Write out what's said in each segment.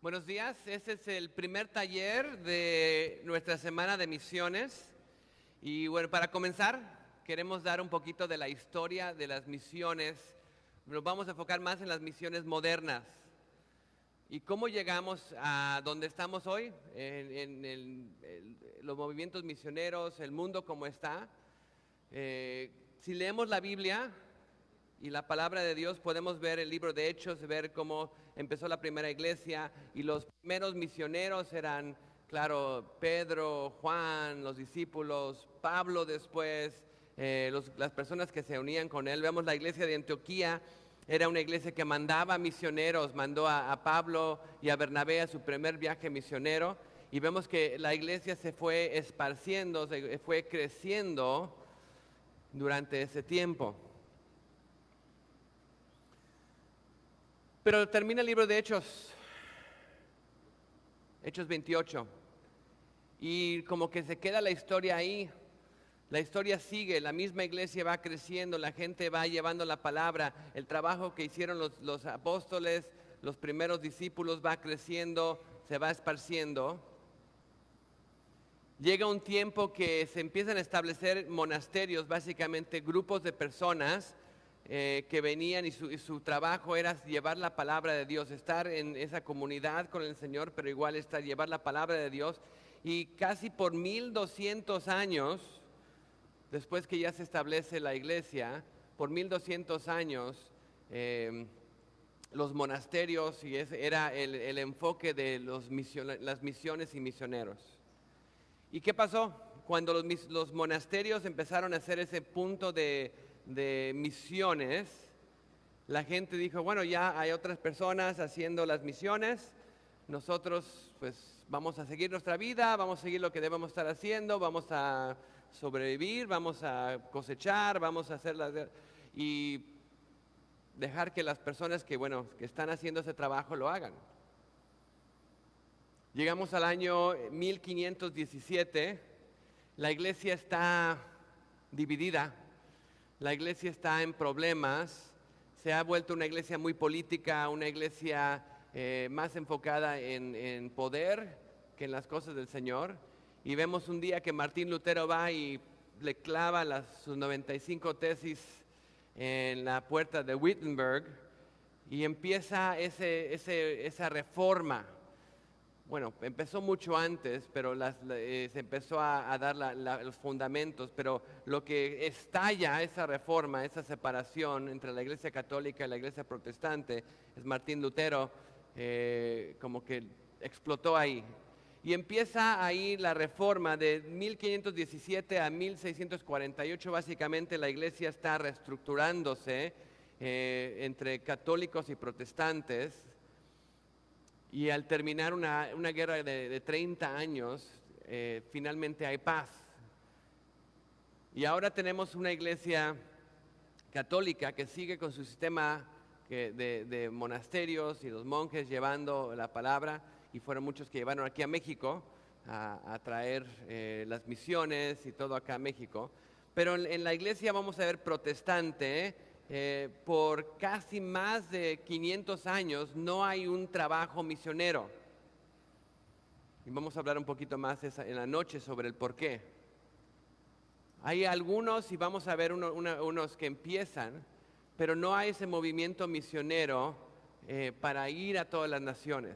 Buenos días, este es el primer taller de nuestra semana de misiones y bueno, para comenzar queremos dar un poquito de la historia de las misiones. Nos vamos a enfocar más en las misiones modernas y cómo llegamos a donde estamos hoy, los movimientos misioneros, el mundo como está. Si leemos la Biblia y la palabra de Dios, podemos ver el libro de Hechos, ver cómo empezó la primera iglesia y los primeros misioneros eran, claro, Pedro, Juan, los discípulos, Pablo después, las personas que se unían con él. Vemos la iglesia de Antioquía, era una iglesia que mandaba misioneros, mandó a Pablo y a Bernabé a su primer viaje misionero y vemos que la iglesia se fue esparciendo, se fue creciendo durante ese tiempo. Pero termina el libro de Hechos, Hechos 28, y como que se queda la historia ahí. La historia sigue, la misma iglesia va creciendo, la gente va llevando la palabra, el trabajo que hicieron los apóstoles, los primeros discípulos va creciendo, se va esparciendo. Llega un tiempo que se empiezan a establecer monasterios, básicamente grupos de personas que venían y su trabajo era llevar la palabra de Dios, estar en esa comunidad con el Señor, pero igual llevar la palabra de Dios. Y casi por 1200 años, después que ya se establece la iglesia, por 1200 años, los monasterios, y ese era el enfoque de las misiones y misioneros. ¿Y qué pasó? Cuando los monasterios empezaron a hacer ese punto de misiones, la gente dijo, bueno, ya hay otras personas haciendo las misiones, nosotros pues vamos a seguir nuestra vida, vamos a seguir lo que debemos estar haciendo, vamos a sobrevivir, vamos a cosechar, vamos a hacer y dejar que las personas que están haciendo ese trabajo lo hagan. Llegamos al año 1517, la iglesia está dividida, la iglesia está en problemas, se ha vuelto una iglesia muy política, una iglesia más enfocada en poder que en las cosas del Señor. Y vemos un día que Martín Lutero va y le clava sus 95 tesis en la puerta de Wittenberg y empieza esa reforma. Bueno, empezó mucho antes, pero se empezó a dar los fundamentos, pero lo que estalla esa reforma, esa separación entre la iglesia católica y la iglesia protestante, es Martín Lutero, como que explotó ahí. Y empieza ahí la reforma de 1517 a 1648, básicamente la iglesia está reestructurándose entre católicos y protestantes. Y al terminar una guerra de 30 años, finalmente hay paz. Y ahora tenemos una iglesia católica que sigue con su sistema de monasterios y los monjes llevando la palabra, y fueron muchos que llevaron aquí a México a traer las misiones y todo acá a México. Pero en la iglesia vamos a ver protestante, por casi más de 500 años no hay un trabajo misionero. Y vamos a hablar un poquito más en la noche sobre el por qué. Hay algunos, y vamos a ver unos que empiezan, pero no hay ese movimiento misionero para ir a todas las naciones.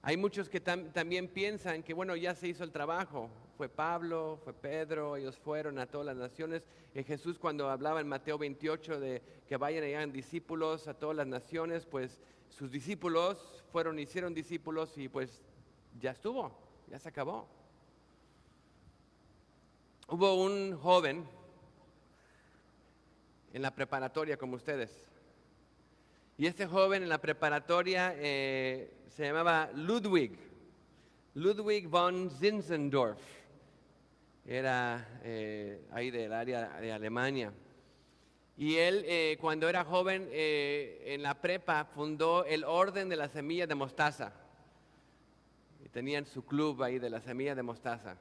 Hay muchos que también piensan que, bueno, ya se hizo el trabajo. Fue Pablo, fue Pedro, ellos fueron a todas las naciones. Jesús, cuando hablaba en Mateo 28 de que vayan y hagan discípulos a todas las naciones, pues sus discípulos fueron, hicieron discípulos y pues ya estuvo, ya se acabó. Hubo un joven en la preparatoria como ustedes. Y este joven en la preparatoria se llamaba Ludwig von Zinzendorf. Era ahí del área de Alemania. Y él, cuando era joven, en la prepa, fundó el Orden de la Semilla de Mostaza. Y tenían su club ahí de la semilla de mostaza.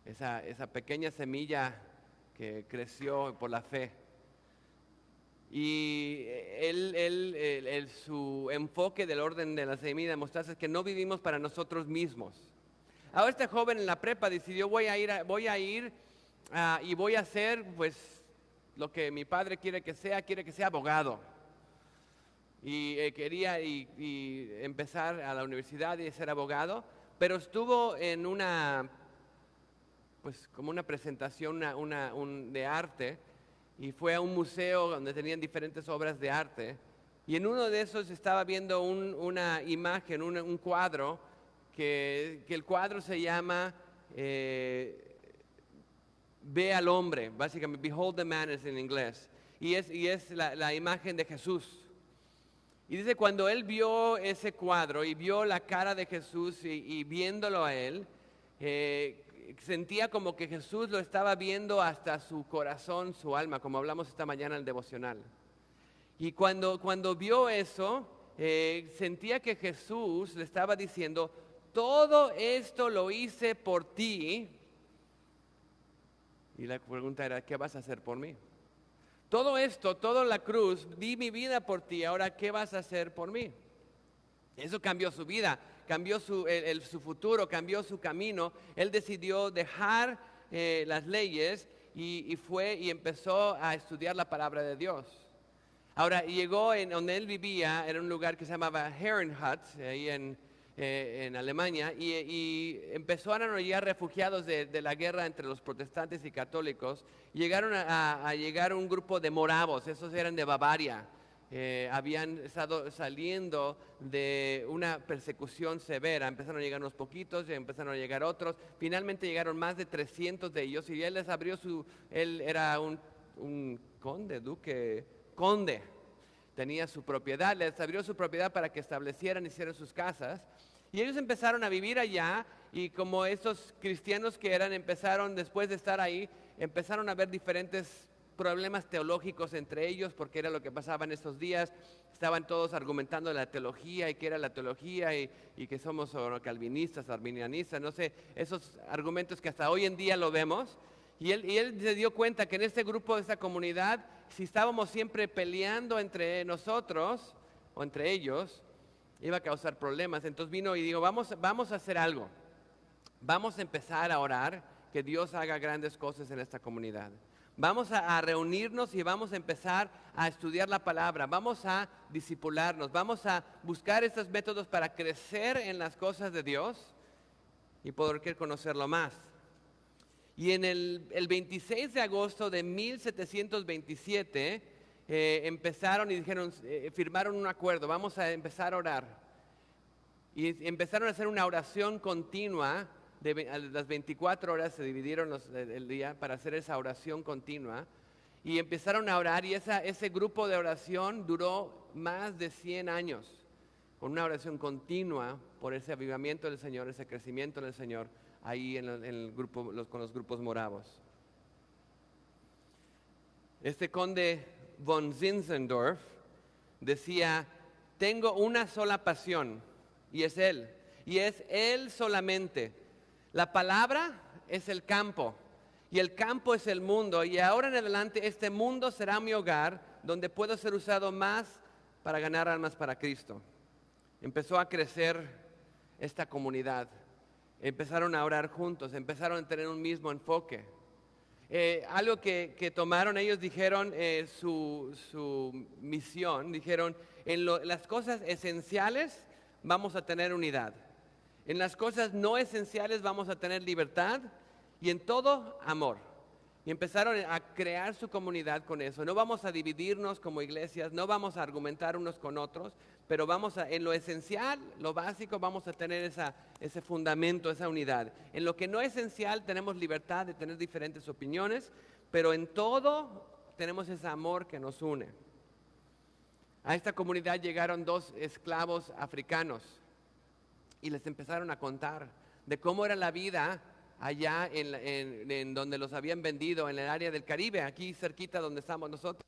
Esa pequeña semilla que creció por la fe. Y su enfoque del orden de la semilla de mostaza es que no vivimos para nosotros mismos. Ahora este joven en la prepa decidió, voy a ir y voy a hacer pues lo que mi padre quiere que sea abogado. Y quería empezar a la universidad y ser abogado, pero estuvo en como una presentación de arte, y fue a un museo donde tenían diferentes obras de arte, y en uno de esos estaba viendo una imagen, un cuadro, que el cuadro se llama Ve al hombre, básicamente, Behold the Man es en inglés, y es la imagen de Jesús. Y dice, cuando él vio ese cuadro y vio la cara de Jesús y viéndolo a él, sentía como que Jesús lo estaba viendo hasta su corazón, su alma, como hablamos esta mañana en el devocional. Y cuando vio eso, sentía que Jesús le estaba diciendo, todo esto lo hice por ti. Y la pregunta era, ¿qué vas a hacer por mí? Todo esto, toda la cruz, di mi vida por ti, ahora ¿qué vas a hacer por mí? Eso cambió su vida, cambió su futuro, cambió su camino. Él decidió dejar las leyes y fue y empezó a estudiar la palabra de Dios. Ahora llegó en donde él vivía, era un lugar que se llamaba Herrenhut, ahí en Alemania, y empezaron a llegar refugiados de la guerra entre los protestantes y católicos. Llegaron a llegar un grupo de moravos, esos eran de Bavaria. Habían estado saliendo de una persecución severa, empezaron a llegar unos poquitos, y empezaron a llegar otros, finalmente llegaron más de 300 de ellos, y él les abrió él era un conde, tenía su propiedad, les abrió su propiedad para que establecieran, hicieran sus casas, y ellos empezaron a vivir allá, y como esos cristianos que eran, después de estar ahí, empezaron a ver diferentes problemas teológicos entre ellos, porque era lo que pasaba en esos días. Estaban todos argumentando la teología y qué era la teología y que somos calvinistas, arminianistas, no sé, esos argumentos que hasta hoy en día lo vemos. Y él se dio cuenta que en este grupo, de esta comunidad, si estábamos siempre peleando entre nosotros o entre ellos, iba a causar problemas. Entonces vino y dijo, vamos a hacer algo. Vamos a empezar a orar que Dios haga grandes cosas en esta comunidad. Vamos a reunirnos y vamos a empezar a estudiar la palabra. Vamos a discipularnos. Vamos a buscar estos métodos para crecer en las cosas de Dios y poder conocerlo más. Y en el 26 de agosto de 1727 empezaron y dijeron, firmaron un acuerdo, vamos a empezar a orar. Y empezaron a hacer una oración continua, las 24 horas se dividieron el día para hacer esa oración continua. Y empezaron a orar, y ese grupo de oración duró más de 100 años, con una oración continua por ese avivamiento del Señor, ese crecimiento del Señor, ahí en el grupo, con los grupos moravos. Este conde von Zinzendorf decía, tengo una sola pasión, y es Él solamente. La palabra es el campo, y el campo es el mundo, y ahora en adelante este mundo será mi hogar, donde puedo ser usado más para ganar almas para Cristo. Empezó a crecer esta comunidad. Empezaron a orar juntos, empezaron a tener un mismo enfoque. Algo que tomaron, ellos dijeron, su misión, dijeron, en las cosas esenciales vamos a tener unidad. En las cosas no esenciales vamos a tener libertad, y en todo amor. Y empezaron a crear su comunidad con eso. No vamos a dividirnos como iglesias, no vamos a argumentar unos con otros, pero en lo esencial, lo básico, vamos a tener ese fundamento, esa unidad. En lo que no es esencial tenemos libertad de tener diferentes opiniones, pero en todo tenemos ese amor que nos une. A esta comunidad llegaron 2 esclavos africanos y les empezaron a contar de cómo era la vida allá en donde los habían vendido, en el área del Caribe, aquí cerquita donde estamos nosotros.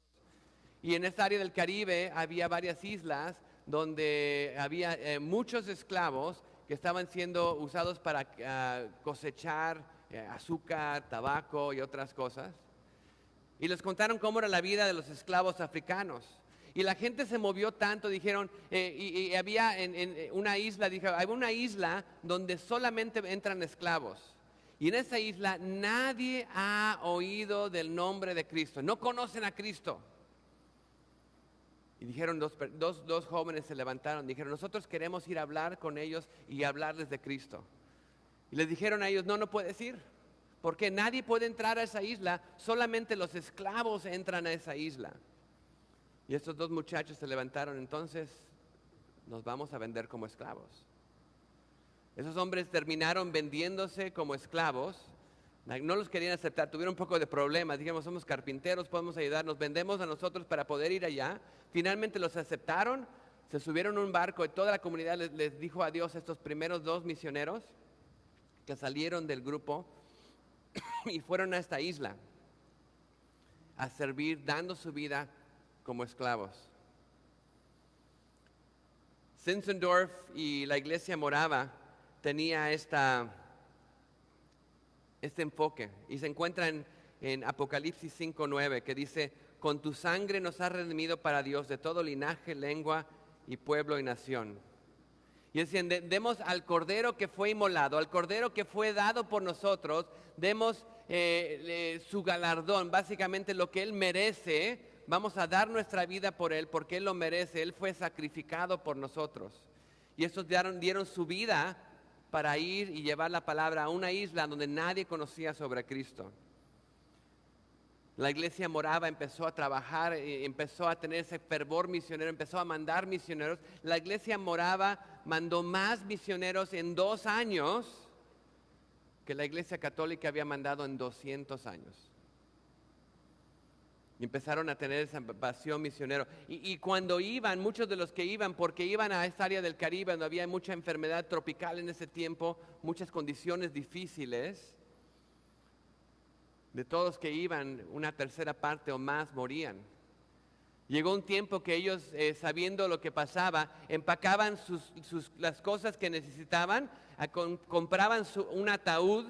Y en esta área del Caribe había varias islas donde había muchos esclavos que estaban siendo usados para cosechar azúcar, tabaco y otras cosas. Y les contaron cómo era la vida de los esclavos africanos. Y la gente se movió tanto, dijeron, y había en una isla, hay una isla donde solamente entran esclavos. Y en esa isla nadie ha oído del nombre de Cristo, no conocen a Cristo. Y dijeron, dos jóvenes se levantaron, dijeron, nosotros queremos ir a hablar con ellos y hablarles de Cristo. Y les dijeron a ellos, no puedes ir, porque nadie puede entrar a esa isla, solamente los esclavos entran a esa isla. Y estos dos muchachos se levantaron, entonces nos vamos a vender como esclavos. Esos hombres terminaron vendiéndose como esclavos, no los querían aceptar, tuvieron un poco de problemas, dijimos, somos carpinteros, podemos ayudar, nos vendemos a nosotros para poder ir allá. Finalmente los aceptaron, se subieron a un barco y toda la comunidad les dijo adiós a estos primeros dos misioneros que salieron del grupo y fueron a esta isla a servir, dando su vida como esclavos. Zinzendorf y la iglesia morava tenía este enfoque y se encuentra en Apocalipsis 5:9 que dice, con tu sangre nos has redimido para Dios de todo linaje, lengua y pueblo y nación. Y decían, demos al Cordero que fue inmolado, al Cordero que fue dado por nosotros, demos su galardón, básicamente lo que Él merece, vamos a dar nuestra vida por Él porque Él lo merece, Él fue sacrificado por nosotros. Y estos dieron su vida para ir y llevar la palabra a una isla donde nadie conocía sobre Cristo. La iglesia morava empezó a trabajar, empezó a tener ese fervor misionero, empezó a mandar misioneros. La iglesia morava mandó más misioneros en 2 años que la iglesia católica había mandado en 200 años. Y empezaron a tener esa pasión misionero. Y cuando iban, muchos de los que iban, porque iban a esta área del Caribe, donde había mucha enfermedad tropical en ese tiempo, muchas condiciones difíciles, de todos que iban, una tercera parte o más morían. Llegó un tiempo que ellos, sabiendo lo que pasaba, empacaban las cosas que necesitaban, compraban un ataúd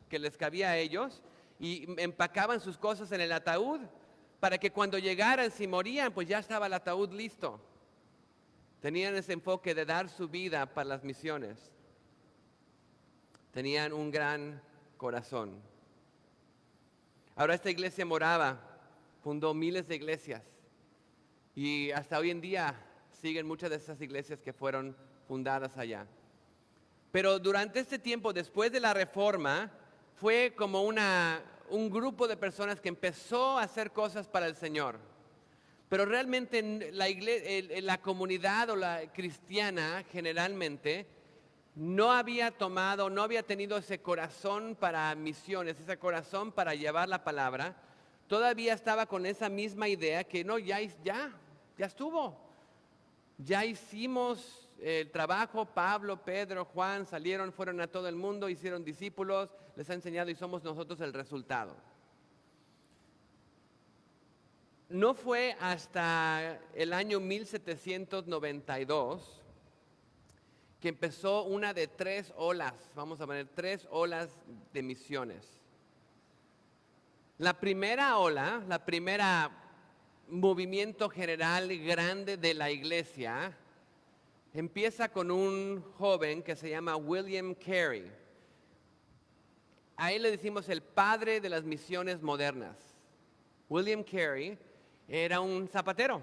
que les cabía a ellos y empacaban sus cosas en el ataúd para que cuando llegaran, si morían, pues ya estaba el ataúd listo. Tenían ese enfoque de dar su vida para las misiones. Tenían un gran corazón. Ahora esta iglesia morava fundó miles de iglesias y hasta hoy en día siguen muchas de esas iglesias que fueron fundadas allá. Pero durante este tiempo, después de la Reforma, fue como un grupo de personas que empezó a hacer cosas para el Señor. Pero realmente la comunidad o la cristiana generalmente no había tenido ese corazón para misiones, ese corazón para llevar la palabra. Todavía estaba con esa misma idea que no, ya estuvo. Ya hicimos el trabajo, Pablo, Pedro, Juan salieron, fueron a todo el mundo, hicieron discípulos, les ha enseñado y somos nosotros el resultado. No fue hasta el año 1792 que empezó una de 3 olas, vamos a poner 3 olas de misiones. La primera ola, la primera movimiento general grande de la iglesia, empieza con un joven que se llama William Carey. A él le decimos el padre de las misiones modernas. William Carey era un zapatero.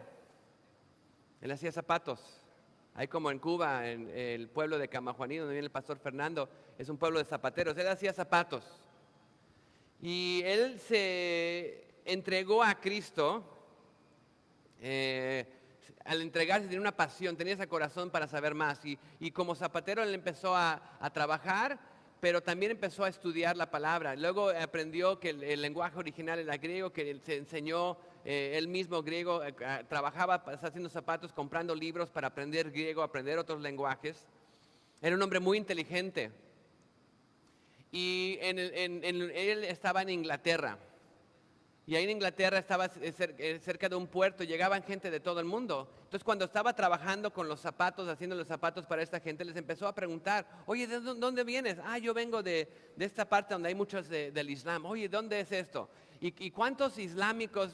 Él hacía zapatos. Hay como en Cuba, en el pueblo de Camajuaní, donde viene el pastor Fernando, es un pueblo de zapateros. Él hacía zapatos. Y él se entregó a Cristo. Al entregarse tenía una pasión, tenía ese corazón para saber más. Y como zapatero él empezó a trabajar, pero también empezó a estudiar la palabra. Luego aprendió que el lenguaje original era griego, que él se enseñó él mismo griego, trabajaba haciendo zapatos, comprando libros para aprender griego, aprender otros lenguajes. Era un hombre muy inteligente. Y él estaba en Inglaterra. Y ahí en Inglaterra estaba cerca de un puerto, llegaban gente de todo el mundo. Entonces cuando estaba trabajando con los zapatos, haciendo los zapatos para esta gente, les empezó a preguntar, oye, ¿de dónde vienes? Yo vengo de esta parte donde hay muchos del Islam. Oye, ¿dónde es esto? ¿Y cuántos islámicos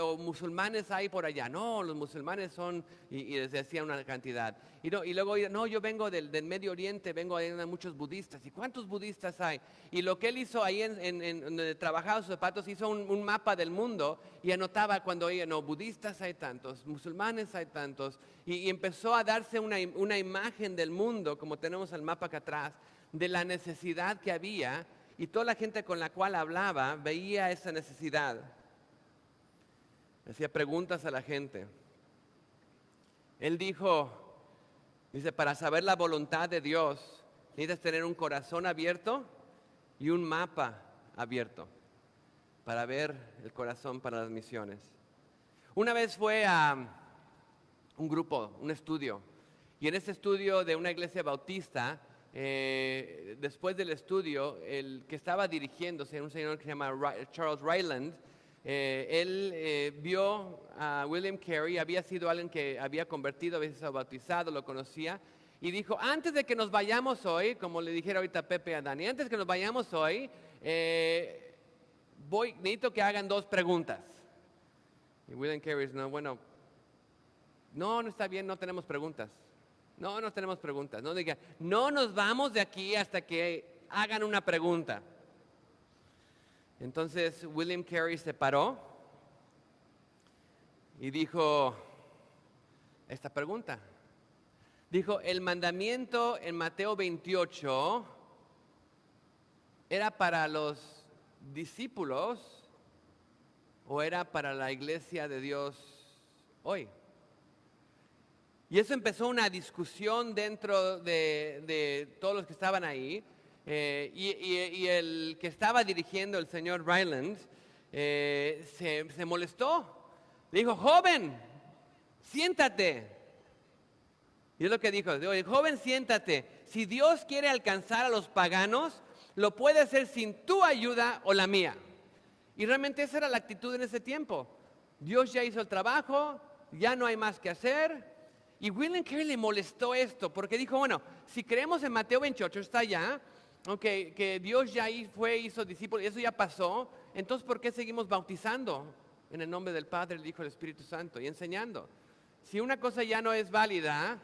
o musulmanes hay por allá? No, los musulmanes son, y les decía una cantidad. Y luego, no, yo vengo del Medio Oriente, vengo de muchos budistas. ¿Y cuántos budistas hay? Y lo que él hizo ahí donde trabajaba sus zapatos, hizo un mapa del mundo y anotaba cuando oía, no, budistas hay tantos, musulmanes hay tantos. Y empezó a darse una imagen del mundo, como tenemos el mapa acá atrás, de la necesidad que había. Y toda la gente con la cual hablaba veía esa necesidad. Hacía preguntas a la gente. Él dice, para saber la voluntad de Dios, necesitas tener un corazón abierto y un mapa abierto para ver el corazón para las misiones. Una vez fue a un grupo, un estudio, y en ese estudio de una iglesia bautista, después del estudio, el que estaba dirigiéndose, un señor que se llama Charles Ryland, él vio a William Carey, había sido alguien que había convertido, había sido bautizado, lo conocía, y dijo, antes de que nos vayamos hoy, como le dijera ahorita Pepe a Dani, antes de que nos vayamos hoy, necesito que hagan 2 preguntas. Y William Carey dice, no está bien, no tenemos preguntas. No tenemos preguntas. No diga, no nos vamos de aquí hasta que hagan una pregunta. Entonces William Carey se paró y dijo esta pregunta. Dijo, el mandamiento en Mateo 28 ¿era para los discípulos o era para la iglesia de Dios hoy? Y eso empezó una discusión dentro de todos los que estaban ahí. Y el que estaba dirigiendo, el señor Ryland, se molestó. Le dijo, joven, siéntate. Y es lo que dijo, joven, siéntate. Si Dios quiere alcanzar a los paganos, lo puede hacer sin tu ayuda o la mía. Y realmente esa era la actitud en ese tiempo. Dios ya hizo el trabajo, ya no hay más que hacer. Y William Carey le molestó porque dijo, si creemos en Mateo 28, está allá, que Dios ya hizo discípulos, eso ya pasó, entonces ¿por qué seguimos bautizando en el nombre del Padre, el Hijo y el Espíritu Santo y enseñando? Si una cosa ya no es válida,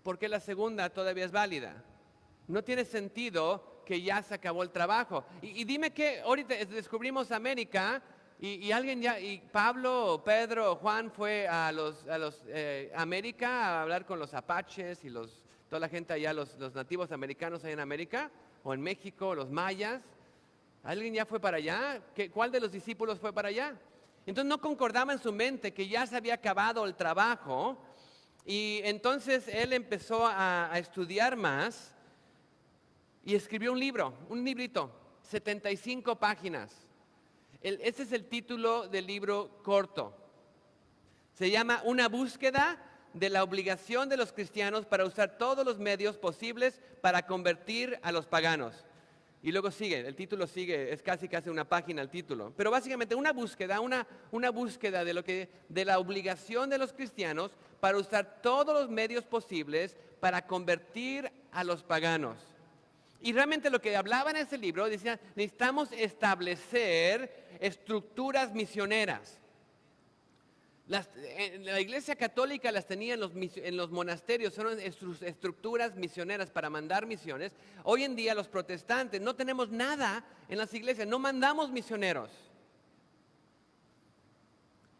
¿por qué la segunda todavía es válida? No tiene sentido que ya se acabó el trabajo. Y dime que ahorita descubrimos América. Y alguien y Pablo, Pedro, Juan fue a América a hablar con los apaches y toda la gente allá, los nativos americanos allá en América, o en México, los mayas. ¿Alguien ya fue para allá? ¿Cuál de los discípulos fue para allá? Entonces no concordaba en su mente que ya se había acabado el trabajo, y entonces él empezó a estudiar más y escribió un librito, 75 páginas. Ese es el título del libro corto. Se llama Una búsqueda de la obligación de los cristianos para usar todos los medios posibles para convertir a los paganos. Y luego el título sigue, es casi una página el título. Pero básicamente una búsqueda de la obligación de los cristianos para usar todos los medios posibles para convertir a los paganos. Y realmente lo que hablaba en ese libro decía, necesitamos establecer estructuras misioneras. La Iglesia Católica las tenía en los monasterios, son estructuras misioneras para mandar misiones. Hoy en día los protestantes no tenemos nada en las iglesias, no mandamos misioneros.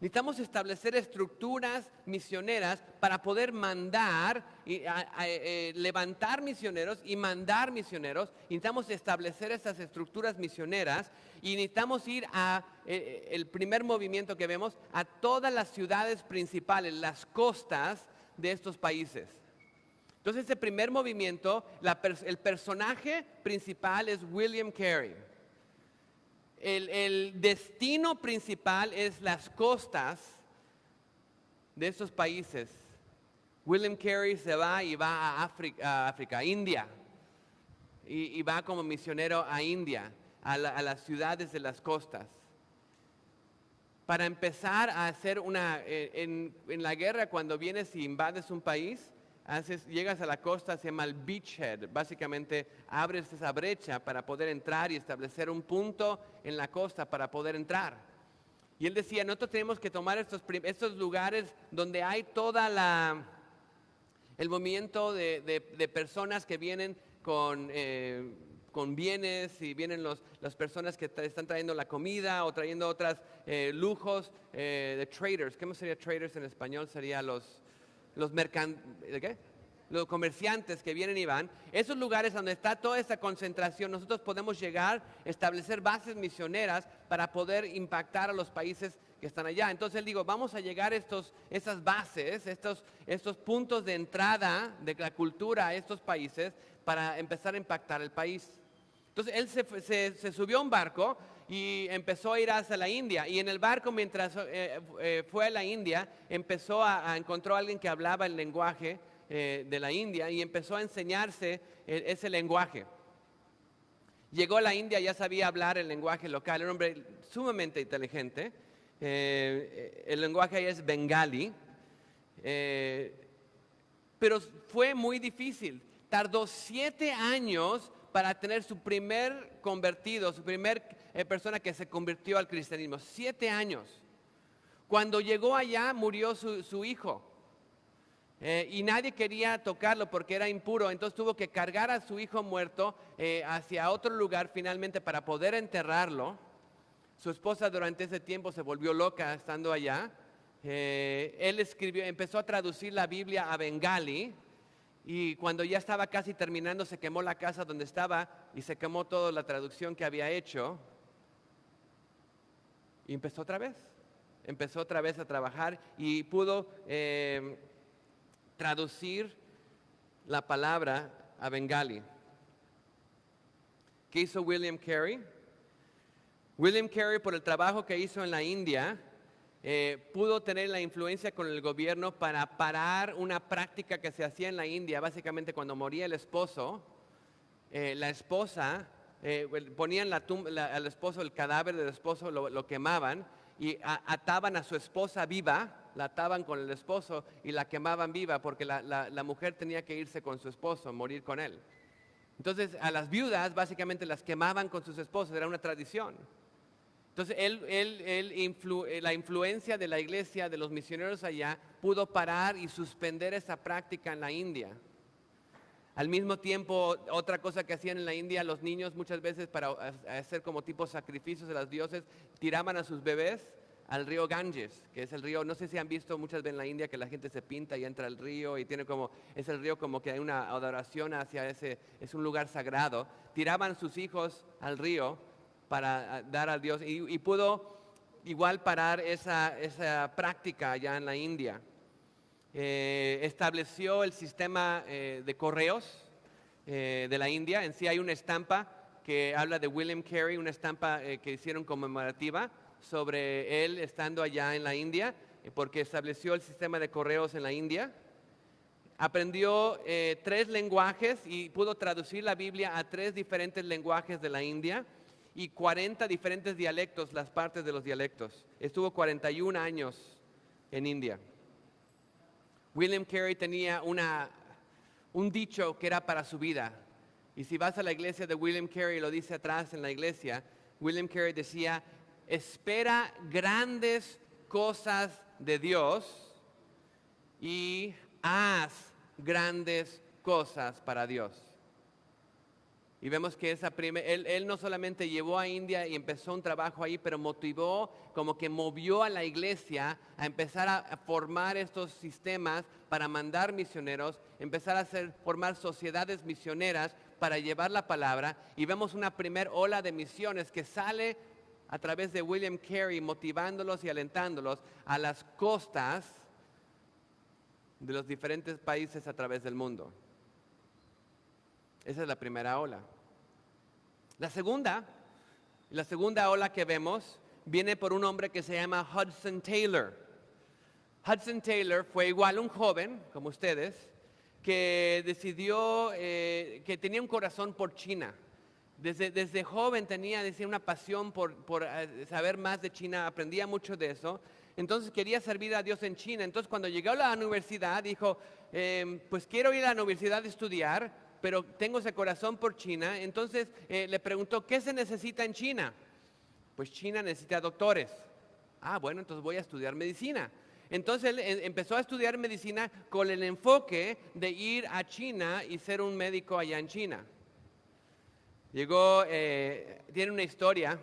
Necesitamos establecer estructuras misioneras para poder mandar, levantar misioneros y mandar misioneros. Necesitamos establecer esas estructuras misioneras y necesitamos ir el primer movimiento que vemos, a todas las ciudades principales, las costas de estos países. Entonces, ese primer movimiento, el personaje principal es William Carey. El destino principal es las costas de estos países. William Carey se va a África, a India, y va como misionero a India, a las ciudades de las costas, para empezar a hacer en la guerra, cuando vienes y invades un país, llegas a la costa, se llama el beachhead. Básicamente abres esa brecha para poder entrar y establecer un punto en la costa para poder entrar. Y él decía, nosotros tenemos que tomar estos lugares donde hay el movimiento de personas que vienen con bienes, y vienen las personas que están trayendo la comida o trayendo otros lujos de traders. ¿Cómo sería traders en español? Sería los comerciantes que vienen y van. Esos lugares donde está toda esa concentración, nosotros podemos llegar, establecer bases misioneras para poder impactar a los países que están allá. Entonces él dijo, vamos a llegar a esas bases, estos puntos de entrada de la cultura a estos países para empezar a impactar el país. Entonces él se subió a un barco y empezó a ir hacia la India. Y en el barco, mientras fue a la India, encontró a alguien que hablaba el lenguaje de la India y empezó a enseñarse ese lenguaje. Llegó a la India, ya sabía hablar el lenguaje local, era un hombre sumamente inteligente. El lenguaje ahí es bengali, pero fue muy difícil. Tardó 7 años para tener su primer convertido, su primer persona que se convirtió al cristianismo. 7 años. Cuando llegó allá murió su hijo. Y nadie quería tocarlo porque era impuro, entonces tuvo que cargar a su hijo muerto hacia otro lugar finalmente para poder enterrarlo. Su esposa durante ese tiempo se volvió loca estando allá. Él empezó a traducir la Biblia a bengali y cuando ya estaba casi terminando se quemó la casa donde estaba y se quemó toda la traducción que había hecho y empezó otra vez a trabajar y pudo traducir la palabra a bengali. ¿Qué hizo William Carey? William Carey, por el trabajo que hizo en la India, pudo tener la influencia con el gobierno para parar una práctica que se hacía en la India. Básicamente, cuando moría el esposo, la esposa, ponían al esposo, el cadáver del esposo, lo quemaban y ataban a su esposa viva, la ataban con el esposo y la quemaban viva porque la mujer tenía que irse con su esposo, morir con él. Entonces a las viudas básicamente las quemaban con sus esposos, era una tradición. Entonces la influencia de la iglesia, de los misioneros allá, pudo parar y suspender esa práctica en la India. Al mismo tiempo, otra cosa que hacían en la India, los niños muchas veces para hacer como tipo sacrificios de los dioses, tiraban a sus bebés al río Ganges, que es el río, no sé si han visto muchas veces en la India que la gente se pinta y entra al río y es el río como que hay una adoración hacia es un lugar sagrado. Tiraban sus hijos al río para dar a Dios y pudo igual parar esa práctica allá en la India. Estableció el sistema de correos de la India. En sí hay una estampa que habla de William Carey, una estampa que hicieron conmemorativa sobre él estando allá en la India, porque estableció el sistema de correos en la India. Aprendió 3 lenguajes y pudo traducir la Biblia a 3 diferentes lenguajes de la India y 40 diferentes dialectos, las partes de los dialectos. Estuvo 41 años en India. William Carey tenía un dicho que era para su vida. Y si vas a la iglesia de William Carey, lo dice atrás en la iglesia, William Carey decía, espera grandes cosas de Dios y haz grandes cosas para Dios. Y vemos que él no solamente llevó a India y empezó un trabajo ahí, pero motivó, como que movió a la iglesia a empezar a formar estos sistemas para mandar misioneros, empezar a formar sociedades misioneras para llevar la palabra. Y vemos una primer ola de misiones que sale a través de William Carey, motivándolos y alentándolos a las costas de los diferentes países a través del mundo. Esa es la primera ola. La segunda ola que vemos viene por un hombre que se llama Hudson Taylor. Hudson Taylor fue igual un joven, como ustedes, que decidió que tenía un corazón por China. Desde joven tenía, decía, una pasión por saber más de China, aprendía mucho de eso. Entonces quería servir a Dios en China. Entonces cuando llegó a la universidad dijo, pues quiero ir a la universidad a estudiar, pero tengo ese corazón por China. Entonces le preguntó, ¿qué se necesita en China? Pues China necesita doctores. Ah, bueno, entonces voy a estudiar medicina. Entonces él empezó a estudiar medicina con el enfoque de ir a China y ser un médico allá en China. Llegó, tiene una historia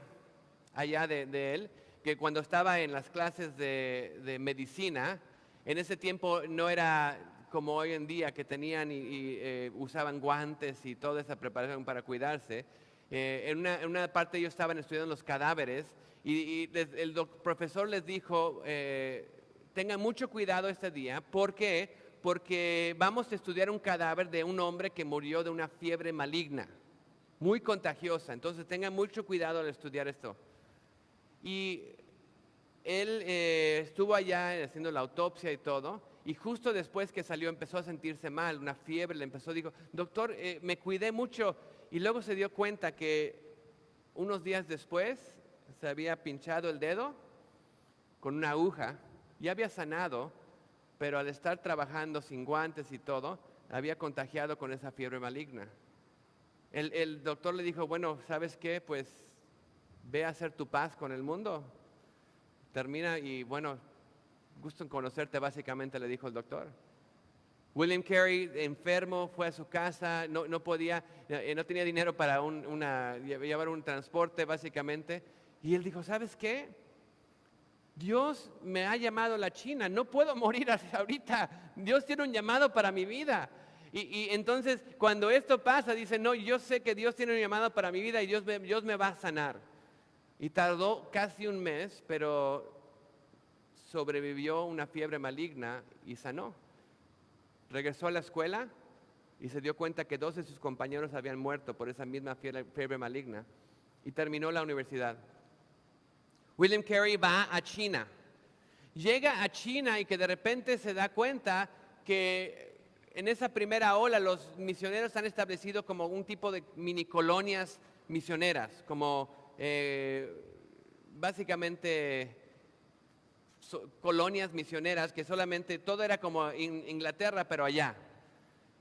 allá de él, que cuando estaba en las clases de medicina, en ese tiempo no era como hoy en día que tenían y usaban guantes y toda esa preparación para cuidarse. En una parte ellos estaban estudiando los cadáveres y el profesor les dijo, tengan mucho cuidado este día. ¿Por qué? Porque vamos a estudiar un cadáver de un hombre que murió de una fiebre maligna, muy contagiosa. Entonces tengan mucho cuidado al estudiar esto. Y él estuvo allá haciendo la autopsia y todo, y justo después que salió empezó a sentirse mal, una fiebre, le empezó, dijo, doctor, me cuidé mucho, y luego se dio cuenta que unos días después se había pinchado el dedo con una aguja, ya había sanado, pero al estar trabajando sin guantes y todo, había contagiado con esa fiebre maligna. El doctor le dijo, bueno, ¿sabes qué? Pues ve a hacer tu paz con el mundo. Termina y bueno, gusto en conocerte básicamente, le dijo el doctor. William Carey, enfermo, fue a su casa, no podía, no tenía dinero para llevar un transporte básicamente. Y él dijo, ¿sabes qué? Dios me ha llamado a la China, no puedo morir ahorita. Dios tiene un llamado para mi vida. Y entonces cuando esto pasa, dice, no, yo sé que Dios tiene un llamado para mi vida y Dios me va a sanar. Y tardó casi un mes, pero sobrevivió una fiebre maligna y sanó. Regresó a la escuela y se dio cuenta que 2 de sus compañeros habían muerto por esa misma fiebre maligna y terminó la universidad. William Carey va a China. Llega a China y que de repente se da cuenta que en esa primera ola los misioneros han establecido como un tipo de mini colonias misioneras, como básicamente colonias misioneras que solamente todo era como Inglaterra, pero allá.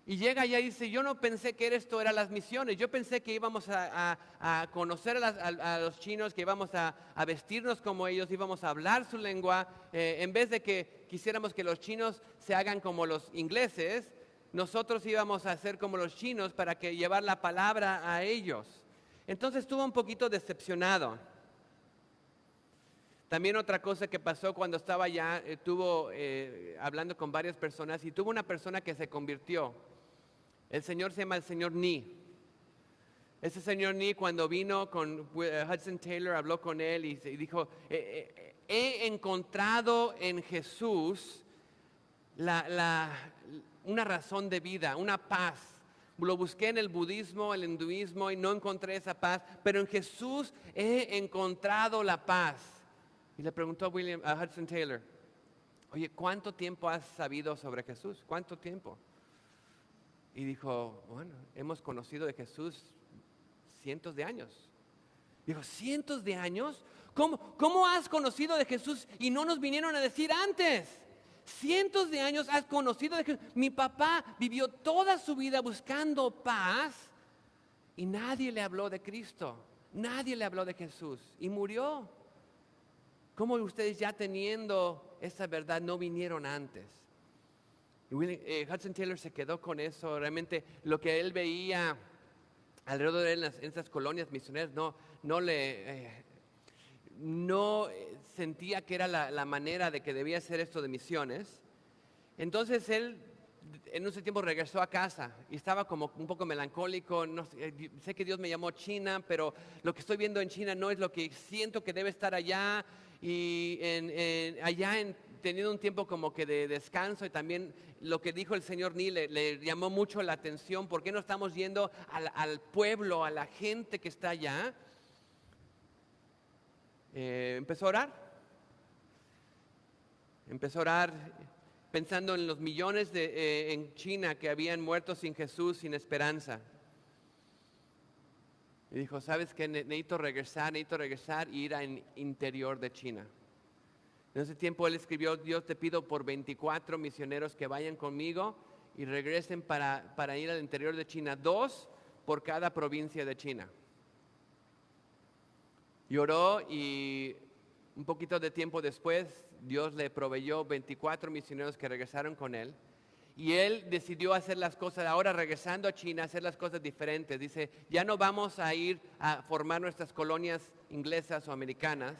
Y llega allá y dice, yo no pensé que esto eran las misiones, yo pensé que íbamos a conocer a los chinos, que íbamos a vestirnos como ellos, íbamos a hablar su lengua, en vez de que quisiéramos que los chinos se hagan como los ingleses, nosotros íbamos a hacer como los chinos para que llevar la palabra a ellos. Entonces estuvo un poquito decepcionado. También otra cosa que pasó cuando estaba allá, estuvo hablando con varias personas y tuvo una persona que se convirtió. El señor se llama el señor Ni. Ese señor Ni cuando vino con Hudson Taylor, habló con él y dijo, he encontrado en Jesús una razón de vida, una paz. Lo busqué en el budismo, el hinduismo y no encontré esa paz, pero en Jesús he encontrado la paz. Y le preguntó a Hudson Taylor, oye, ¿cuánto tiempo has sabido sobre Jesús? ¿Cuánto tiempo? Y dijo, bueno, hemos conocido de Jesús cientos de años. Dijo, ¿cientos de años? ¿Cómo has conocido de Jesús y no nos vinieron a decir antes? Cientos de años has conocido de Jesús. Mi papá vivió toda su vida buscando paz y nadie le habló de Cristo. Nadie le habló de Jesús y murió. ¿Cómo ustedes ya teniendo esa verdad no vinieron antes? Y Hudson Taylor se quedó con eso. Realmente lo que él veía alrededor de él en esas colonias misioneras no sentía que era la manera de que debía hacer esto de misiones. Entonces él en ese tiempo regresó a casa y estaba como un poco melancólico. No sé que Dios me llamó a China, pero lo que estoy viendo en China no es lo que siento que debe estar allá. Y teniendo un tiempo como que de descanso y también lo que dijo el señor Ni le llamó mucho la atención. ¿Por qué no estamos yendo al pueblo, a la gente que está allá? Empezó a orar pensando en los millones en China que habían muerto sin Jesús, sin esperanza. Y dijo, ¿sabes qué? Necesito regresar e ir al interior de China. En ese tiempo él escribió, Dios te pido por 24 misioneros que vayan conmigo y regresen para ir al interior de China, 2 por cada provincia de China. Y oró y un poquito de tiempo después Dios le proveyó 24 misioneros que regresaron con él. Y él decidió hacer las cosas, ahora regresando a China, hacer las cosas diferentes. Dice, ya no vamos a ir a formar nuestras colonias inglesas o americanas.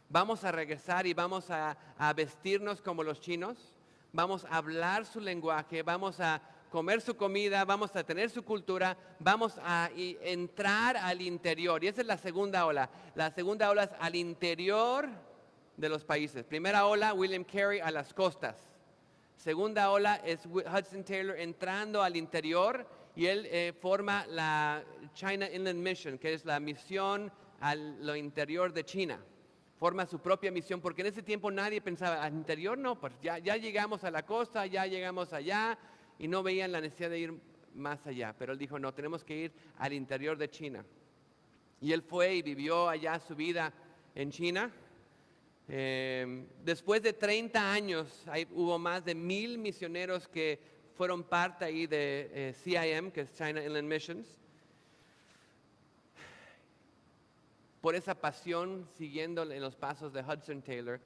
Vamos a regresar y vamos a vestirnos como los chinos. Vamos a hablar su lenguaje, vamos a comer su comida, vamos a tener su cultura, vamos a entrar al interior. Y esa es la segunda ola. La segunda ola es al interior de los países. Primera ola, William Carey a las costas. Segunda ola es Hudson Taylor entrando al interior y él forma la China Inland Mission, que es la misión a lo interior de China. Forma su propia misión, porque en ese tiempo nadie pensaba, al interior no, pues ya llegamos a la costa, ya llegamos allá y no veían la necesidad de ir más allá. Pero él dijo, no, tenemos que ir al interior de China. Y él fue y vivió allá su vida en China. Después de 30 años hubo más de 1,000 misioneros que fueron parte ahí de CIM, que es China Inland Missions, por esa pasión siguiendo en los pasos de Hudson Taylor,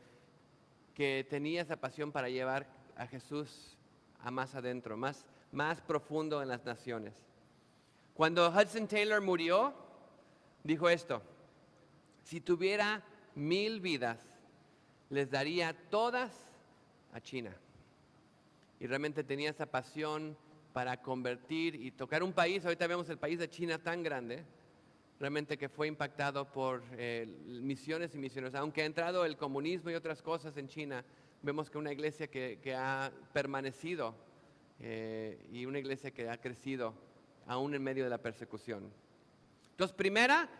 que tenía esa pasión para llevar a Jesús a más adentro, más profundo en las naciones. Cuando Hudson Taylor murió, dijo esto, si tuviera 1,000 vidas, les daría todas a China. Y realmente tenía esa pasión para convertir y tocar un país. Ahorita vemos el país de China tan grande, realmente que fue impactado por misiones y misiones. Aunque ha entrado el comunismo y otras cosas en China, vemos que una iglesia que ha permanecido y una iglesia que ha crecido aún en medio de la persecución. Entonces, primera,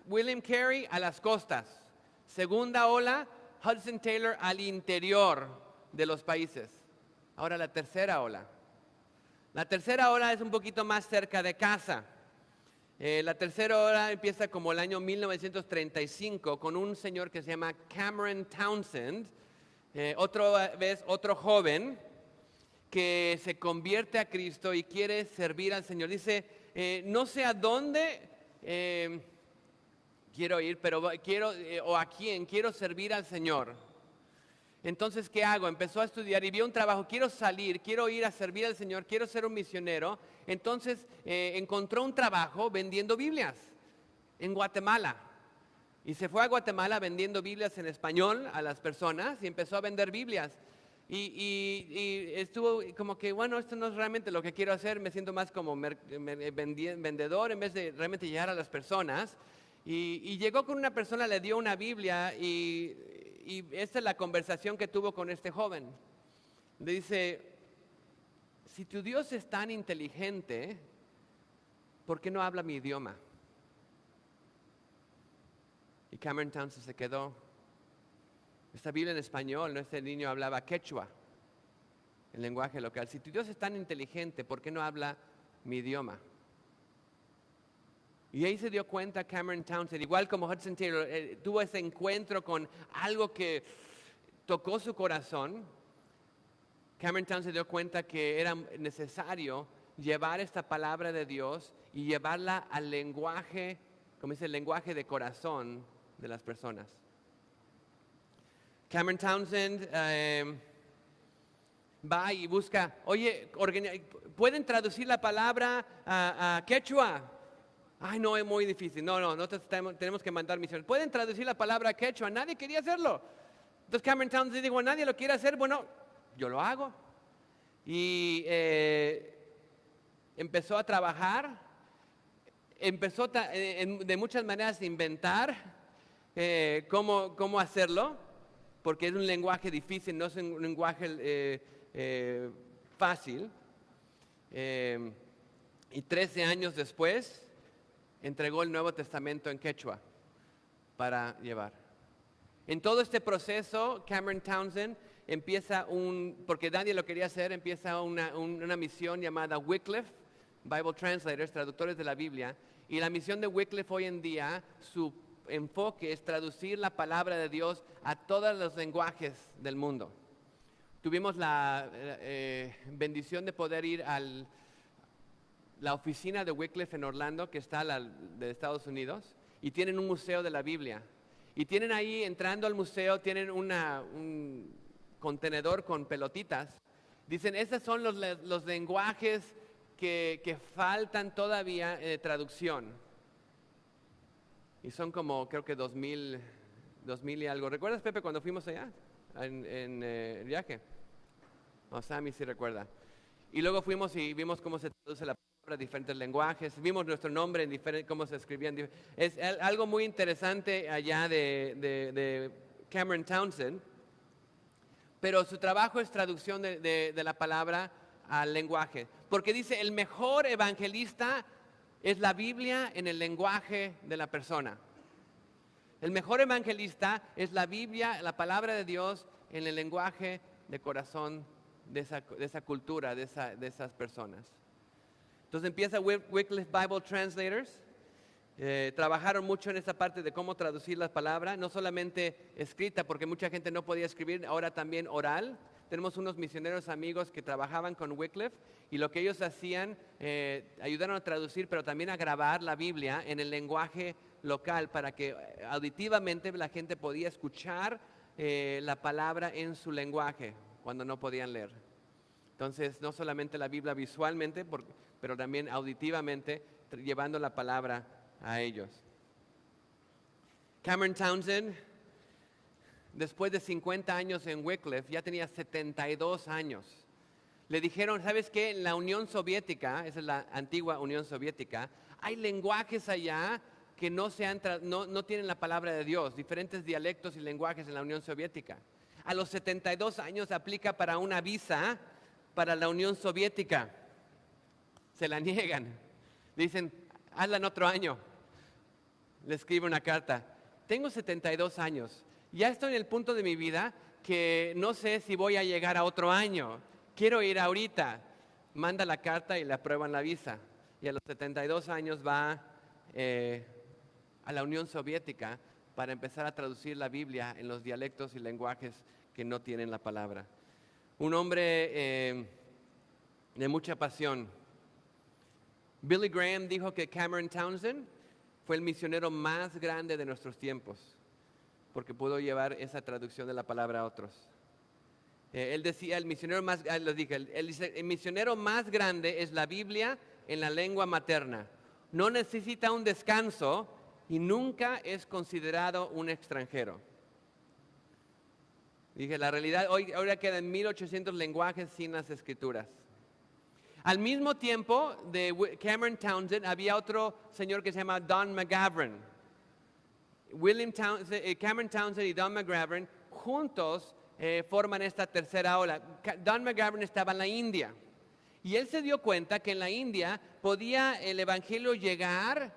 William Carey a las costas. Segunda ola, Hudson Taylor al interior de los países. Ahora la tercera ola. La tercera ola es un poquito más cerca de casa. La tercera ola empieza como el año 1935 con un señor que se llama Cameron Townsend, otro joven que se convierte a Cristo y quiere servir al Señor. Dice, no sé a dónde quiero ir, pero o a quién quiero servir al Señor. Entonces, ¿qué hago? Empezó a estudiar y vio un trabajo, quiero salir, quiero ir a servir al Señor, quiero ser un misionero. Entonces, encontró un trabajo vendiendo Biblias en Guatemala. Y se fue a Guatemala vendiendo Biblias en español a las personas y empezó a vender Biblias. Y estuvo como que, bueno, esto no es realmente lo que quiero hacer, me siento más como vendedor en vez de realmente llegar a las personas. Y llegó con una persona, le dio una Biblia y esta es la conversación que tuvo con este joven. Le dice, si tu Dios es tan inteligente, ¿por qué no habla mi idioma? Y Cameron Townsend se quedó. Esta Biblia en español, ¿no? Este niño hablaba quechua, el lenguaje local. Si tu Dios es tan inteligente, ¿por qué no habla mi idioma? Y ahí se dio cuenta Cameron Townsend, igual como Hudson Taylor, tuvo ese encuentro con algo que tocó su corazón. Cameron Townsend se dio cuenta que era necesario llevar esta palabra de Dios y llevarla al lenguaje, como dice, el lenguaje de corazón de las personas. Cameron Townsend va y busca, oye, ¿pueden traducir la palabra a quechua? Ay, no, es muy difícil. No, tenemos que mandar misiones. ¿Pueden traducir la palabra quechua? Nadie quería hacerlo. Entonces Cameron Townsend dijo, nadie lo quiere hacer, bueno, yo lo hago. Y empezó a trabajar, empezó de muchas maneras a inventar cómo hacerlo, porque es un lenguaje difícil, no es un lenguaje fácil. Y 13 años después, entregó el Nuevo Testamento en quechua para llevar. En todo este proceso, Cameron Townsend empieza porque nadie lo quería hacer, empieza una misión llamada Wycliffe, Bible Translators, traductores de la Biblia, Y la misión de Wycliffe hoy en día, su enfoque es traducir la palabra de Dios a todos los lenguajes del mundo. Tuvimos la bendición de poder ir a la oficina de Wycliffe en Orlando, que está de Estados Unidos, y tienen un museo de la Biblia. Y tienen ahí, entrando al museo, tienen un contenedor con pelotitas. Dicen, estos son los lenguajes que faltan todavía de traducción. Y son como, creo que 2000 y algo. ¿Recuerdas, Pepe, cuando fuimos allá en viaje? No, Sammy sí recuerda. Y luego fuimos y vimos cómo se traduce la palabra en diferentes lenguajes. Vimos nuestro nombre en cómo se escribían. Es algo muy interesante allá de Cameron Townsend. Pero su trabajo es traducción de la palabra al lenguaje. Porque dice, el mejor evangelista es la Biblia en el lenguaje de la persona. El mejor evangelista es la Biblia, la palabra de Dios en el lenguaje de corazón de esa cultura, de esas personas. Entonces empieza Wycliffe Bible Translators. Trabajaron mucho en esa parte de cómo traducir las palabras, no solamente escrita, porque mucha gente no podía escribir, ahora también oral. Tenemos unos misioneros amigos que trabajaban con Wycliffe y lo que ellos hacían, ayudaron a traducir, pero también a grabar la Biblia en el lenguaje local para que auditivamente la gente podía escuchar la palabra en su lenguaje cuando no podían leer. Entonces, no solamente la Biblia visualmente, pero también auditivamente, llevando la palabra a ellos. Cameron Townsend, después de 50 años en Wycliffe, ya tenía 72 años. Le dijeron, ¿sabes qué? En la Unión Soviética, esa es la antigua Unión Soviética, hay lenguajes allá que no tienen la palabra de Dios, diferentes dialectos y lenguajes en la Unión Soviética. A los 72 años aplica para una visa para la Unión Soviética. Se la niegan. Dicen, hazla en otro año. Le escribe una carta. Tengo 72 años. Ya estoy en el punto de mi vida que no sé si voy a llegar a otro año. Quiero ir ahorita. Manda la carta y le aprueban la visa. Y a los 72 años va a la Unión Soviética para empezar a traducir la Biblia en los dialectos y lenguajes que no tienen la palabra. Un hombre de mucha pasión. Billy Graham dijo que Cameron Townsend fue el misionero más grande de nuestros tiempos, porque pudo llevar esa traducción de la palabra a otros. Él decía, el misionero más grande es la Biblia en la lengua materna. No necesita un descanso y nunca es considerado un extranjero. Dije, la realidad, ahora quedan 1800 lenguajes sin las escrituras. Al mismo tiempo de Cameron Townsend había otro señor que se llama Don McGavran. Cameron Townsend y Don McGavran juntos forman esta tercera ola. Don McGavran estaba en la India y él se dio cuenta que en la India podía el evangelio llegar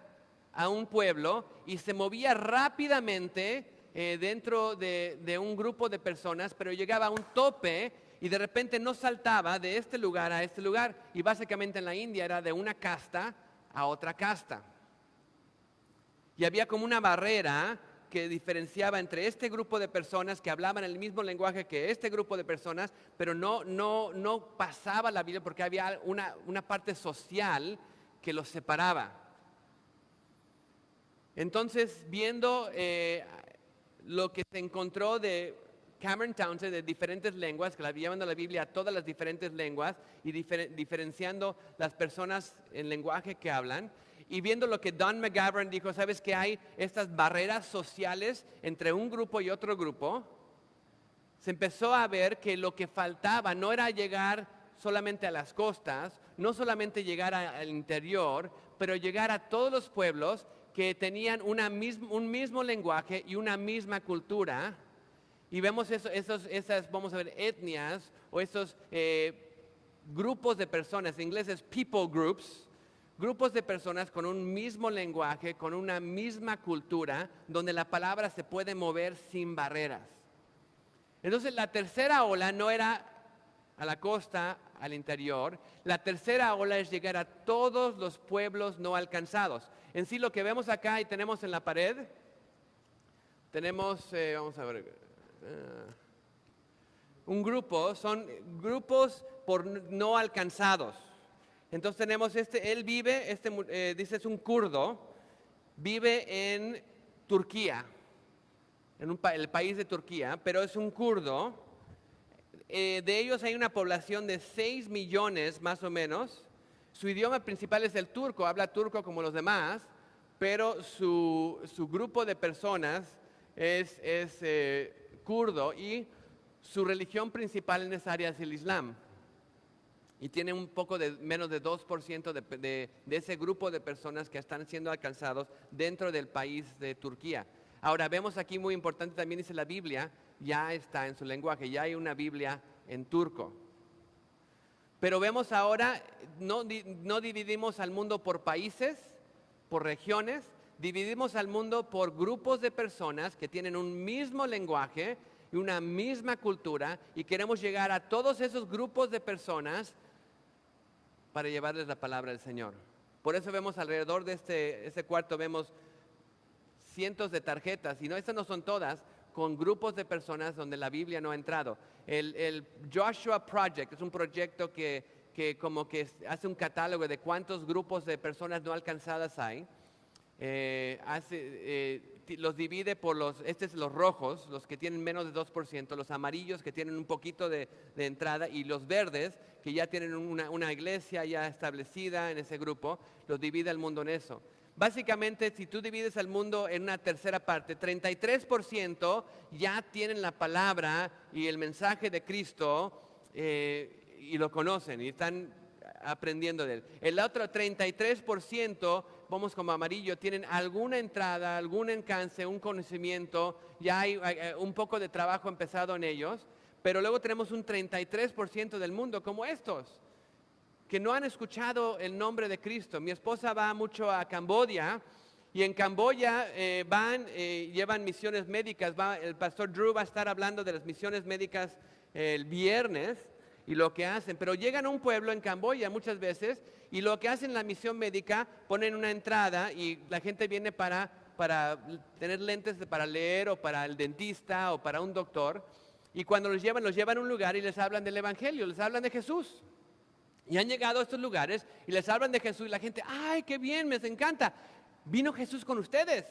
a un pueblo y se movía rápidamente dentro de un grupo de personas, pero llegaba a un tope y de repente no saltaba de este lugar a este lugar. Y básicamente en la India era de una casta a otra casta. Y había como una barrera que diferenciaba entre este grupo de personas que hablaban el mismo lenguaje que este grupo de personas, pero no pasaba la Biblia porque había una parte social que los separaba. Entonces, viendo lo que se encontró de Cameron Townsend de diferentes lenguas, que la llevando la Biblia a todas las diferentes lenguas y diferenciando las personas en lenguaje que hablan, y viendo lo que Don McGavran dijo, ¿sabes que hay estas barreras sociales entre un grupo y otro grupo? Se empezó a ver que lo que faltaba no era llegar solamente a las costas, no solamente llegar al interior, pero llegar a todos los pueblos que tenían un mismo lenguaje y una misma cultura. Y vemos esas, vamos a ver, etnias o esos grupos de personas, en inglés es people groups, grupos de personas con un mismo lenguaje, con una misma cultura, donde la palabra se puede mover sin barreras. Entonces la tercera ola no era a la costa, al interior. La tercera ola es llegar a todos los pueblos no alcanzados. En sí, lo que vemos acá y tenemos en la pared, tenemos, vamos a ver, un grupo, son grupos por no alcanzados. Entonces tenemos él vive, dice es un kurdo, vive en Turquía, en el país de Turquía, pero es un kurdo. De ellos hay una población de 6 millones más o menos. Su idioma principal es el turco, habla turco como los demás, pero su grupo de personas es kurdo y su religión principal en esa área es el Islam. Y tiene un poco de menos de 2% de ese grupo de personas que están siendo alcanzados dentro del país de Turquía. Ahora vemos aquí muy importante también dice la Biblia, ya está en su lenguaje, ya hay una Biblia en turco. Pero vemos ahora, no dividimos al mundo por países, por regiones, dividimos al mundo por grupos de personas que tienen un mismo lenguaje y una misma cultura y queremos llegar a todos esos grupos de personas para llevarles la palabra del Señor. Por eso vemos alrededor de este cuarto, vemos cientos de tarjetas, y no, estas no son todas, con grupos de personas donde la Biblia no ha entrado. El Joshua Project es un proyecto que como que hace un catálogo de cuántos grupos de personas no alcanzadas hay. Los divide por los rojos, los que tienen menos de 2%, los amarillos que tienen un poquito de entrada y los verdes que ya tienen una iglesia ya establecida en ese grupo, los divide el mundo en eso. Básicamente, si tú divides al mundo en una tercera parte, 33% ya tienen la palabra y el mensaje de Cristo y lo conocen y están aprendiendo de él. El otro 33%, vamos como amarillo, tienen alguna entrada, algún alcance, un conocimiento, ya hay un poco de trabajo empezado en ellos, pero luego tenemos un 33% del mundo como estos, que no han escuchado el nombre de Cristo. Mi esposa va mucho a Camboya y en Camboya llevan misiones médicas. El pastor Drew va a estar hablando de las misiones médicas el viernes y lo que hacen. Pero llegan a un pueblo en Camboya muchas veces y lo que hacen en la misión médica, ponen una entrada y la gente viene para tener lentes para leer o para el dentista o para un doctor. Y cuando los llevan a un lugar y les hablan del Evangelio, les hablan de Jesús. Y han llegado a estos lugares y les hablan de Jesús y la gente, ¡ay, qué bien, me encanta! Vino Jesús con ustedes.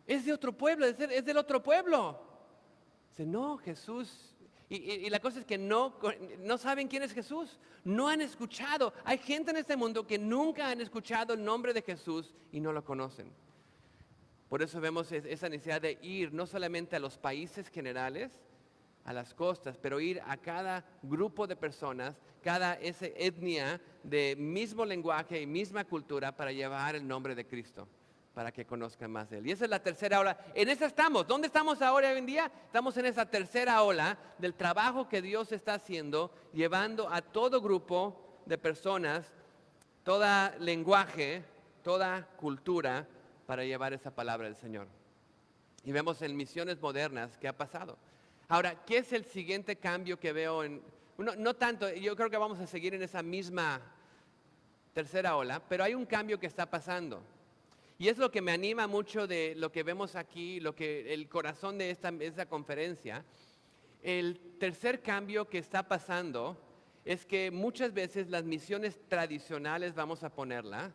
Es de otro pueblo, es del otro pueblo. Dice, no, Jesús. Y la cosa es que no saben quién es Jesús. No han escuchado. Hay gente en este mundo que nunca han escuchado el nombre de Jesús y no lo conocen. Por eso vemos esa necesidad de ir no solamente a los países generales, a las costas, pero ir a cada grupo de personas, cada etnia de mismo lenguaje y misma cultura para llevar el nombre de Cristo, para que conozcan más de Él. Y esa es la tercera ola. En esa estamos. ¿Dónde estamos ahora hoy en día? Estamos en esa tercera ola del trabajo que Dios está haciendo, llevando a todo grupo de personas, todo lenguaje, toda cultura, para llevar esa palabra del Señor. Y vemos en misiones modernas qué ha pasado. Ahora, ¿qué es el siguiente cambio que veo no tanto, yo creo que vamos a seguir en esa misma tercera ola, pero hay un cambio que está pasando. Y es lo que me anima mucho de lo que vemos aquí, el corazón de esta conferencia. El tercer cambio que está pasando es que muchas veces las misiones tradicionales, vamos a ponerla,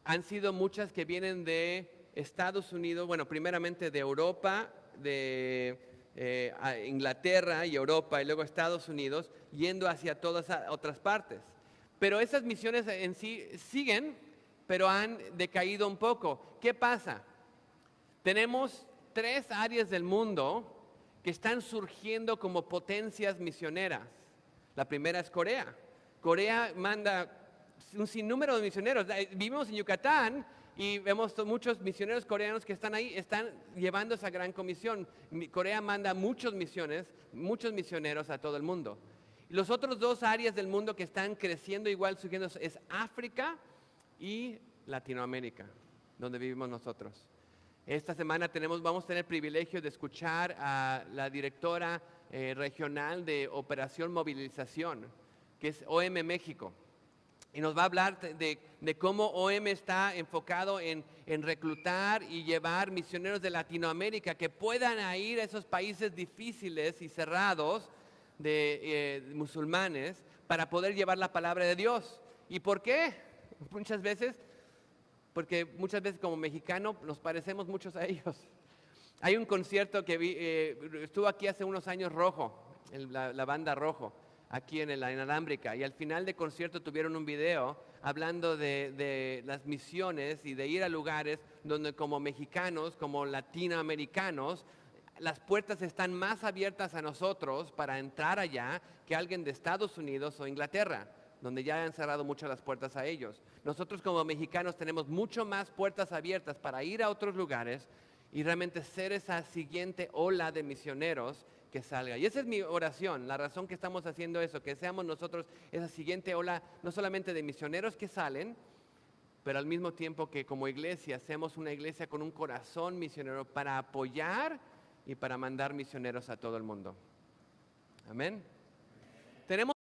han sido muchas que vienen de Estados Unidos, bueno, primeramente de Europa, de a Inglaterra y Europa y luego Estados Unidos, yendo hacia todas otras partes. Pero esas misiones en sí siguen, pero han decaído un poco. ¿Qué pasa? Tenemos 3 áreas del mundo que están surgiendo como potencias misioneras. La primera es Corea. Corea manda un sinnúmero de misioneros. Vivimos en Yucatán y vemos muchos misioneros coreanos que están ahí, están llevando esa gran comisión. Corea manda muchos misioneros a todo el mundo. Y los otros 2 áreas del mundo que están creciendo igual, surgiendo, es África y Latinoamérica, donde vivimos nosotros. Esta semana vamos a tener el privilegio de escuchar a la directora regional de Operación Movilización, que es OM México. Y nos va a hablar de cómo OM está enfocado en reclutar y llevar misioneros de Latinoamérica que puedan ir a esos países difíciles y cerrados de musulmanes para poder llevar la palabra de Dios. ¿Y por qué? Porque muchas veces como mexicano nos parecemos muchos a ellos. Hay un concierto que vi, estuvo aquí hace unos años Rojo, la banda Rojo, aquí en la Inalámbrica, y al final del concierto tuvieron un video hablando de las misiones y de ir a lugares donde como mexicanos, como latinoamericanos, las puertas están más abiertas a nosotros para entrar allá que alguien de Estados Unidos o Inglaterra, donde ya han cerrado muchas las puertas a ellos. Nosotros como mexicanos tenemos mucho más puertas abiertas para ir a otros lugares y realmente ser esa siguiente ola de misioneros que salga. Y esa es mi oración, la razón que estamos haciendo eso, que seamos nosotros esa siguiente ola, no solamente de misioneros que salen, pero al mismo tiempo que como iglesia seamos una iglesia con un corazón misionero para apoyar y para mandar misioneros a todo el mundo. Amén. Tenemos